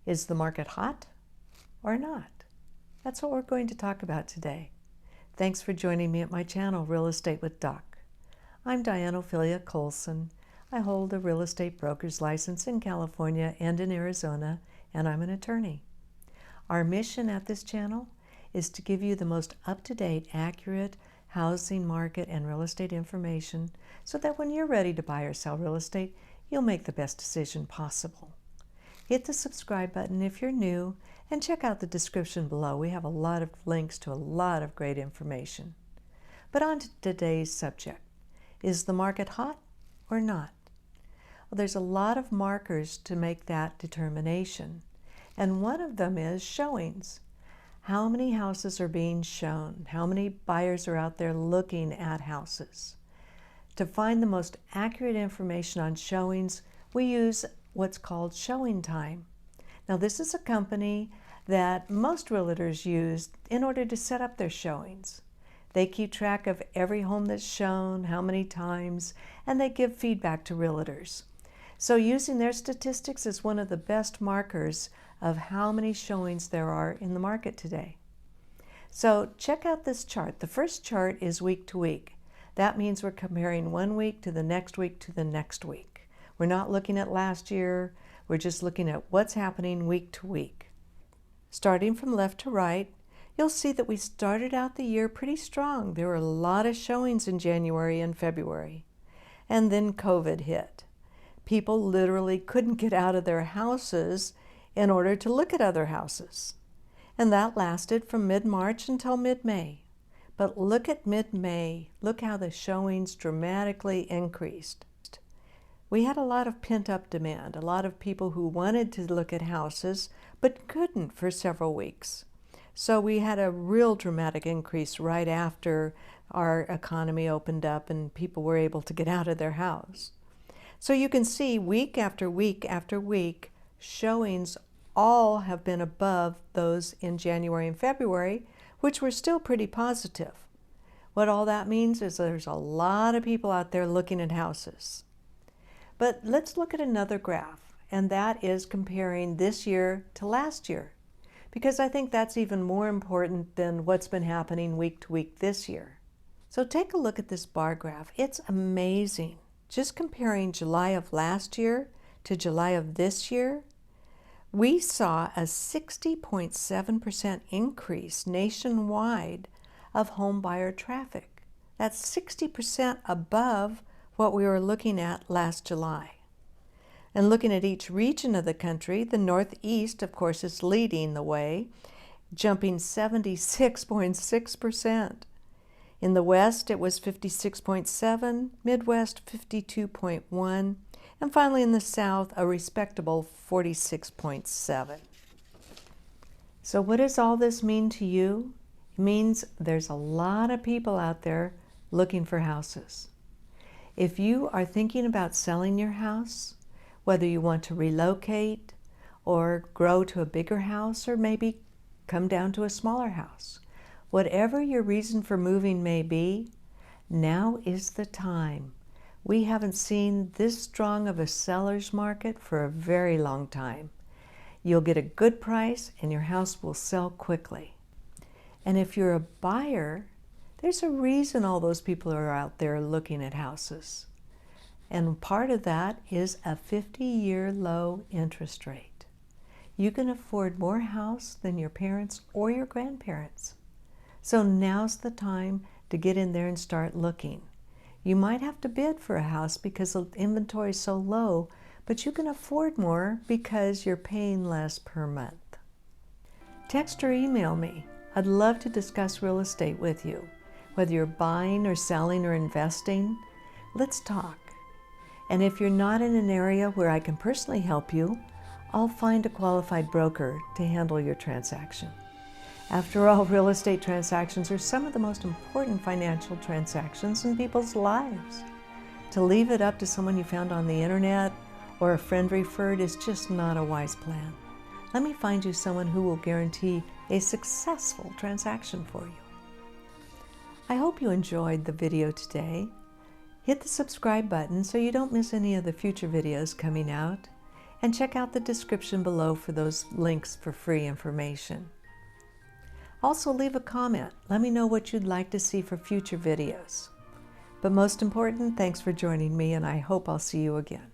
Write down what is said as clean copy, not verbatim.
Is the market hot or not? That's what we're going to talk about today. Thanks for joining me at my channel, Real Estate with Doc. I'm DIANNE OPHELIA Colson. I hold a real estate broker's license in California and in Arizona, and I'm an attorney. Our mission at this channel is to give you the most up-to-date, accurate housing market and real estate information so that when you're ready to buy or sell real estate, you'll make the best decision possible. Hit the subscribe button if you're new and check out the description below. We have a lot of links to a lot of great information. But on to today's subject. Is the market hot or not? Well, there's a lot of markers to make that determination. And one of them is showings. How many houses are being shown? How many buyers are out there looking at houses? To find the most accurate information on showings, we use what's called showing time. Now, this is a company that most realtors use in order to set up their showings. They keep track of every home that's shown, how many times, and they give feedback to realtors. So using their statistics is one of the best markers of how many showings there are in the market today. So check out this chart. The first chart is week to week. That means we're comparing 1 week to the next week to the next week. We're not looking at last year. We're just looking at what's happening week to week. Starting from left to right, you'll see that we started out the year pretty strong. There were a lot of showings in January and February. And then COVID hit. People literally couldn't get out of their houses in order to look at other houses. And that lasted from mid-March until mid-May. But look at mid-May. Look how the showings dramatically increased. We had a lot of pent-up demand, a lot of people who wanted to look at houses but couldn't for several weeks. So we had a real dramatic increase right after our economy opened up and people were able to get out of their house. So you can see week after week after week, showings all have been above those in January and February, which were still pretty positive. What all that means is there's a lot of people out there looking at houses. But let's look at another graph, and that is comparing this year to last year, because I think that's even more important than what's been happening week to week this year. So take a look at this bar graph. It's amazing. Just comparing July of last year to July of this year, we saw a 60.7% increase nationwide of home buyer traffic. That's 60% above what we were looking at last July. And looking at each region of the country, the Northeast, of course, is leading the way, jumping 76.6%. In the West, it was 56.7%, Midwest 52.1%, and finally in the South, a respectable 46.7%. So what does all this mean to you? It means there's a lot of people out there looking for houses. If you are thinking about selling your house, whether you want to relocate or grow to a bigger house or maybe come down to a smaller house, whatever your reason for moving may be, now is the time. We haven't seen this strong of a seller's market for a very long time. You'll get a good price and your house will sell quickly. And if you're a buyer, there's a reason all those people are out there looking at houses. And part of that is a 50-year low interest rate. You can afford more house than your parents or your grandparents. So now's the time to get in there and start looking. You might have to bid for a house because the inventory is so low, but you can afford more because you're paying less per month. Text or email me. I'd love to discuss real estate with you. Whether you're buying or selling or investing, let's talk. And if you're not in an area where I can personally help you, I'll find a qualified broker to handle your transaction. After all, real estate transactions are some of the most important financial transactions in people's lives. To leave it up to someone you found on the internet or a friend referred is just not a wise plan. Let me find you someone who will guarantee a successful transaction for you. I hope you enjoyed the video today. Hit the subscribe button so you don't miss any of the future videos coming out. And check out the description below for those links for free information. Also, leave a comment. Let me know what you'd like to see for future videos. But most important, thanks for joining me, and I hope I'll see you again.